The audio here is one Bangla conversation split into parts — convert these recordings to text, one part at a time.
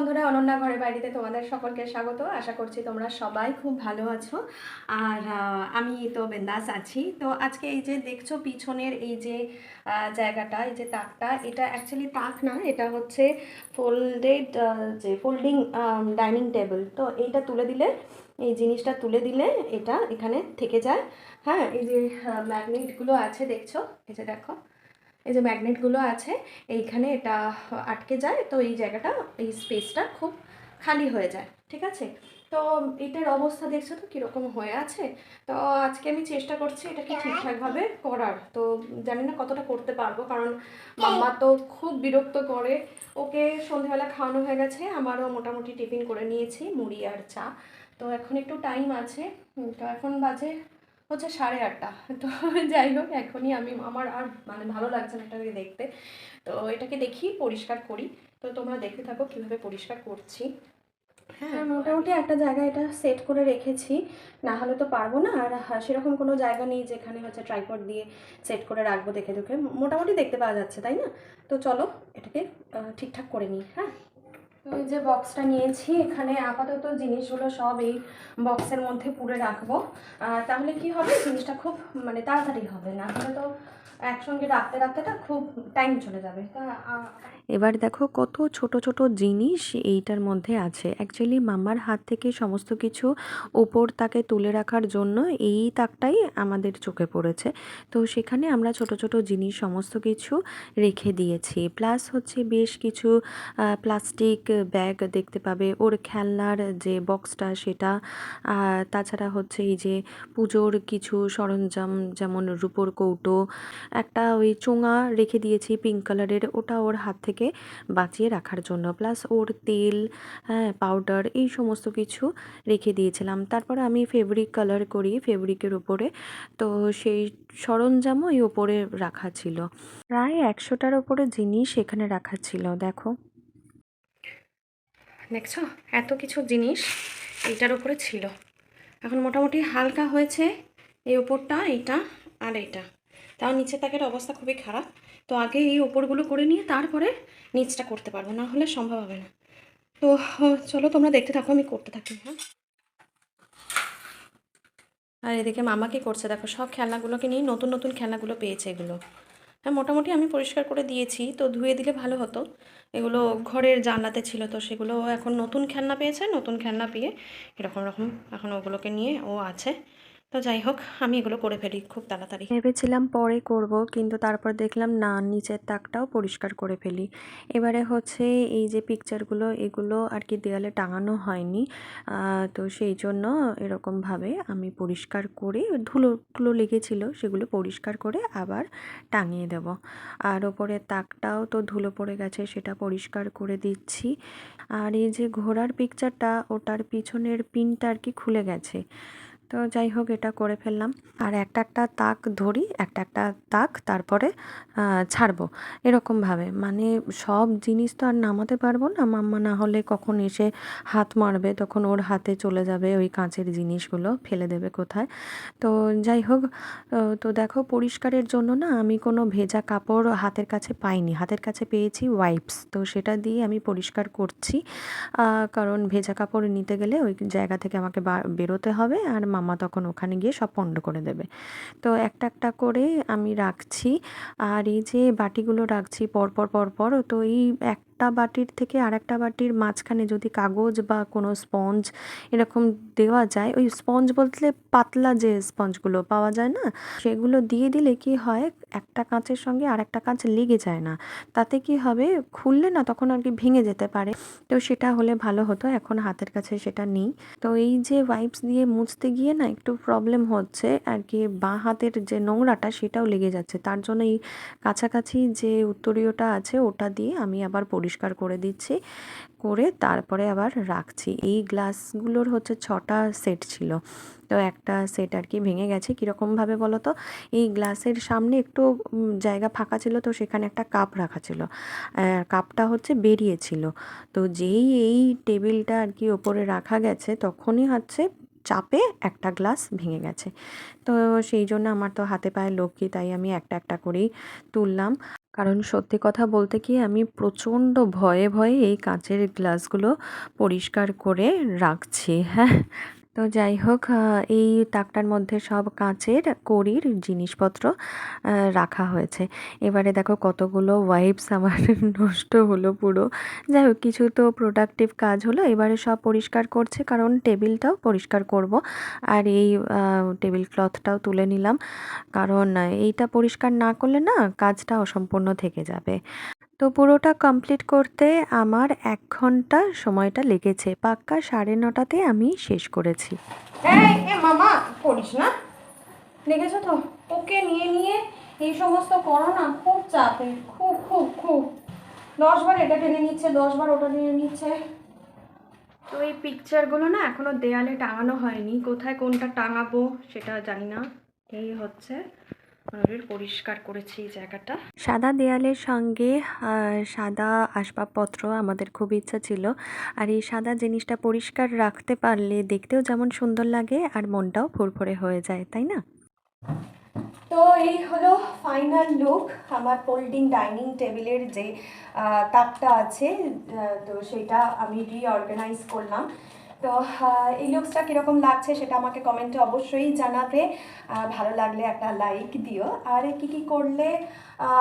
বন্ধুরা, অনন্যা ঘরে বাড়িতে তোমাদের সকলকে স্বাগত। আশা করছি তোমরা সবাই খুব ভালো আছো। আর আমি তো বিন্দাস আছি। তো আজকে এই যে দেখছো পিছনের এই যে জায়গাটা, এই যে তাকটা, এটা অ্যাকচুয়ালি তাক না, এটা হচ্ছে ফোল্ডেড, যে ফোল্ডিং ডাইনিং টেবিল। তো এইটা তুলে দিলে, এই জিনিসটা তুলে দিলে এটা এখানে থেকে যায়। হ্যাঁ, এই যে ম্যাগনেটগুলো আছে দেখছো, এই যে দেখো, এই যে ম্যাগনেটগুলো আছে এইখানে, এটা আটকে যায়। তো এই জায়গাটা, এই স্পেসটা খুব খালি হয়ে যায়। ঠিক আছে, তো এটার অবস্থা দেখছো তো কীরকম হয়ে আছে। তো আজকে আমি চেষ্টা করছি এটাকে ঠিকঠাকভাবে করার। তো জানি না কতটা করতে পারবো, কারণ মাম্মা তো খুব বিরক্ত করে। ওকে সন্ধেবেলা খাওয়ানো হয়ে গেছে, আমারও মোটামুটি টিফিন করে নিয়েছি, মুড়ি আর চা। তো এখন একটু টাইম আছে। তো এখন বাজে হচ্ছে 8:30। তো যাই হোক, এখনই আমার আর মানে ভালো লাগছে না এটাকে দেখতে। তো এটাকে দেখি পরিষ্কার করি। তো তোমরা দেখতে থাকো কীভাবে পরিষ্কার করছি। হ্যাঁ, মোটামুটি একটা জায়গায় এটা সেট করে রেখেছি, না হলে তো পারবো না। আর সেরকম কোনো জায়গা নেই যেখানে হচ্ছে ট্রাইপড দিয়ে সেট করে রাখবো। দেখে দেখে মোটামুটি দেখতে পাওয়া যাচ্ছে, তাই না? তো চলো এটাকে ঠিকঠাক করে নিই। হ্যাঁ, ওই যে বক্সটা নিয়েছি, এখানে আপাতত জিনিসগুলো সব এই বক্সের মধ্যে পুরে রাখবো। তাহলে কি হবে, জিনিসটা খুব মানে তাড়াতাড়ি হবে, না হলে তো একসঙ্গে রাখতে রাখতে খুব টাইম চলে যাবে। তা এবার দেখো কত ছোট ছোট জিনিস এইটার মধ্যে আছে। অ্যাকচুয়ালি মামার হাত থেকে সমস্ত কিছু ওপর তাকে তুলে রাখার জন্য এই তাকটাই আমাদের চোখে পড়েছে। তো সেখানে আমরা ছোট ছোট জিনিস সমস্ত কিছু রেখে দিয়েছি। প্লাস হচ্ছে বেশ কিছু প্লাস্টিক ব্যাগ দেখতে পাবে, ওর খেলনার যে বক্সটা সেটা। তাছাড়া হচ্ছে এই যে পুজোর কিছু সরঞ্জাম, যেমন রূপোর কৌটো, একটা ওই চোঙা রেখে দিয়েছি পিঙ্ক কালারের, ওটা ওর হাত থেকে বাঁচিয়ে রাখার জন্য। প্লাস ওর তেল, হ্যাঁ, পাউডার, এই সমস্ত কিছু রেখে দিয়েছিলাম। তারপর আমি ফেব্রিক কালার করি ফেব্রিকের উপরে, তো সেই সরঞ্জামও এই ওপরে রাখা ছিল। প্রায় 100টার ওপরে জিনিস এখানে রাখা ছিল। দেখো দেখছো, এত কিছু জিনিস এইটার উপরে ছিল। এখন মোটামুটি হালকা হয়েছে এই ওপরটা, এইটা আর এইটা। তাও নিচের তাকের অবস্থা খুবই খারাপ। তো আগে এই ওপরগুলো করে নিয়ে তারপরে নিচটা করতে পারবো, না হলে সম্ভব হবে না। তো চলো তোমরা দেখতে থাকো, আমি করতে থাকি। হ্যাঁ, আর এদিকে মামা কি করছে দেখো, সব খেলনাগুলোকে নিয়ে, নতুন নতুন খেলনাগুলো পেয়েছে এগুলো। হ্যাঁ, মোটামুটি আমি পরিষ্কার করে দিয়েছি, তো ধুয়ে দিলে ভালো হতো। এগুলো ঘরের জানলাতে ছিল, তো সেগুলো এখন নতুন খেলনা পেয়েছে, নতুন খেলনা পেয়ে এরকম রকম এখন ওগুলোকে নিয়ে ও আছে। তো যাই হোক, আমি এগুলো করে ফেলি খুব তাড়াতাড়ি। ভেবেছিলাম পরে করব, কিন্তু তারপর দেখলাম না, নিচের তাকটাও পরিষ্কার করে ফেলি। এবারে হচ্ছে এই যে পিকচারগুলো, এগুলো আর কি দেয়ালে টাঙানো হয়নি, তো সেই জন্য এরকমভাবে আমি পরিষ্কার করে, ধুলো টুলো লেগেছিল সেগুলো পরিষ্কার করে আবার টাঙিয়ে দেব। আর ওপরে তাকটাও তো ধুলো পড়ে গেছে, সেটা পরিষ্কার করে দিচ্ছি। আর এই যে ঘোড়ার পিকচারটা, ওটার পিছনের পিনটা আর কি খুলে গেছে। তো যাই হোক, এটা করে ফেললাম। আর একটা একটা তাক ধরি, একটা একটা তাক তারপরে ছাড়বো, এরকমভাবে। মানে সব জিনিস তো আর নামাতে পারবো না, মাম্মা না হলে কখন এসে হাত মারবে, তখন ওর হাতে চলে যাবে ওই কাঁচের জিনিসগুলো, ফেলে দেবে কোথায়। তো যাই হোক, তো দেখো পরিষ্কারের জন্য না আমি কোনো ভেজা কাপড় হাতের কাছে পাইনি, হাতের কাছে পেয়েছি ওয়াইপস। তো সেটা দিয়ে আমি পরিষ্কার করছি, কারণ ভেজা কাপড় নিতে গেলে ওই জায়গা থেকে আমাকে বেরোতে হবে, আর মামা তখন ওখানে গিয়ে সব পণ্ড করে দেবে। তো একটা একটা করে আমি রাখছি। আর এই যে বাটিগুলো রাখছি পরপর পরপর, তো এই একটা বাটির থেকে আরেকটা বাটির মাঝখানে যদি কাগজ বা কোনো স্পঞ্জ এরকম দেওয়া যায়, ওই স্পঞ্জ বলতে পাতলা যে স্পঞ্জগুলো পাওয়া যায় না, সেগুলো দিয়ে দিলে কি হয়, একটা কাঁচের সঙ্গে আরেকটা কাঁচ লেগে যায় না। তাতে কি হবে, খুললে না তখন আর কি ভেঙে যেতে পারে। তো সেটা হলে ভালো হতো, এখন হাতের কাছে সেটা নেই। তো এই যে ওয়াইপস দিয়ে মুছতে গিয়ে না একটু প্রবলেম হচ্ছে আর কি, বাঁ হাতের যে নোংরাটা সেটাও লেগে যাচ্ছে। তার জন্য এই কাছাকাছি যে উত্তরীয়টা আছে ওটা দিয়ে আমি আবার পরিষ্কার করে দিচ্ছি, করে তারপরে আবার রাখছি। এই গ্লাসগুলোর হচ্ছে 6টা সেট ছিল, তো একটা সেট আর কি ভেঙে গেছে। কীরকমভাবে বলো তো, এই গ্লাসের সামনে একটু জায়গা ফাঁকা ছিল, তো সেখানে একটা কাপ রাখা ছিল, কাপটা হচ্ছে বেরিয়েছিল। তো যেই এই টেবিলটা আর কি ওপরে রাখা গেছে, তখনই হচ্ছে চাপে একটা গ্লাস ভেঙে গেছে। তো সেই জন্য আমার তো হাতে পায়ে লক্ষ্মী, তাই আমি একটা একটা করেই তুললাম। কারণ সত্যি কথা বলতে কি আমি প্রচণ্ড ভয়ে ভয়ে এই কাঁচের গ্লাসগুলো পরিষ্কার করে রাখছি, হ্যাঁ। তো যাই হোক, এই তাকটার মধ্যে সব কাঁচের কড়ির জিনিসপত্র রাখা হয়েছে। এবারে দেখো কতগুলো ওয়াইপস আমার নষ্ট হলো পুরো। যাই হোক, কিছু তো প্রোডাক্টিভ কাজ হলো। এবারে সব পরিষ্কার করছে, কারণ টেবিলটাও পরিষ্কার করব। আর এই টেবিল ক্লথটাও তুলে নিলাম, কারণ এইটা পরিষ্কার না করলে না কাজটা অসম্পূর্ণ থেকে যাবে। তো পুরোটা কমপ্লিট করতে আমার 1 ঘন্টা সময়টা লেগেছে। পাক্কা 9:30টাতে আমি শেষ করেছি। এই এ মামা করিস না, দেখেছো তো ওকে নিয়ে নিয়ে এই সমস্ত করো না, খুব চাপে, খুব খুব খুব 10 বার এটা টেনে নিচ্ছে, 10 বার ওটা টেনে নিচ্ছে। তো এই পিকচারগুলো না এখনো দেয়ালে টাঙানো হয়নি, কোথায় কোনটা টাঙাবো সেটা জানি না। এই হচ্ছে পরিষ্কার করেছি এই জায়গাটা। সাদা দেয়ালের সঙ্গে সাদা আসবাবপত্র আমাদের খুব ইচ্ছা ছিল। আর এই সাদা জিনিসটা পরিষ্কার রাখতে পারলে দেখতেও যেমন সুন্দর লাগে আর মনটাও ফুরফুরে হয়ে যায়, তাই না? তো এই হলো ফাইনাল লুক আমার ফোল্ডিং ডাইনিং টেবিলের যে তাকটা আছে, তো সেটা আমি রিঅর্গানাইজ করলাম। তো এই লুকসটা কীরকম লাগছে সেটা আমাকে কমেন্টে অবশ্যই জানাবে। ভালো লাগলে একটা লাইক দিও। আর কী কী করলে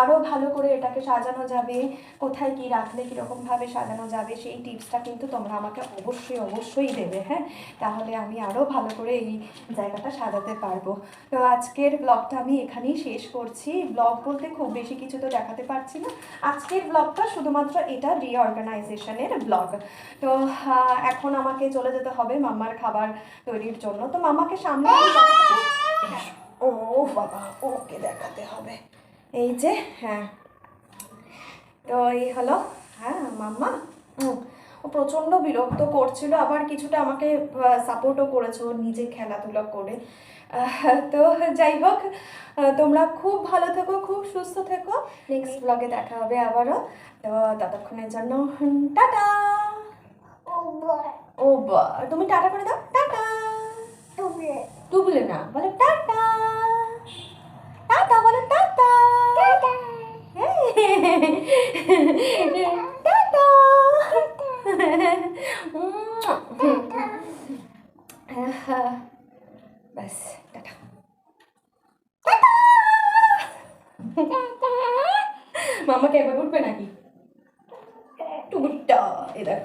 আরও ভালো করে এটাকে সাজানো যাবে, কোথায় কী রাখলে কীরকমভাবে সাজানো যাবে সেই টিপসটা কিন্তু তোমরা আমাকে অবশ্যই অবশ্যই দেবে, হ্যাঁ। তাহলে আমি আরও ভালো করে এই জায়গাটা সাজাতে পারবো। তো আজকের ব্লগটা আমি এখানেই শেষ করছি। ব্লগ বলতে খুব বেশি কিছু তো দেখাতে পারছি না। আজকের ব্লগটা শুধুমাত্র এটা রিঅর্গানাইজেশনের ব্লগ। তো এখন আমাকে চলে যেতে হবে মাম্মার খাবার তৈরির জন্য। তো মাম্মাকে সামনে ও বাবা, ওকে দেখাতে হবে। এই যে, হ্যাঁ, তো এই হলো, হ্যাঁ মাম্মা। ও প্রচণ্ড বিরক্ত করছিল, আবার কিছুটা আমাকে সাপোর্টও করেছে ও নিজে খেলাধুলা করে। তো যাই হোক, তোমরা খুব ভালো থেকো, খুব সুস্থ থেকো। নেক্সট ব্লগে দেখা হবে আবারও। তো ততক্ষণের জন্য টাটা। ও বা, তুমি টাটা করে দাও, টাটা। টুবলে না, বলে টাটা, টাটা বলে, টাটা টাটা। ব্যাস, টাটা। মামাকে একবার উঠবে নাকি? টুকুটা, এ দেখো।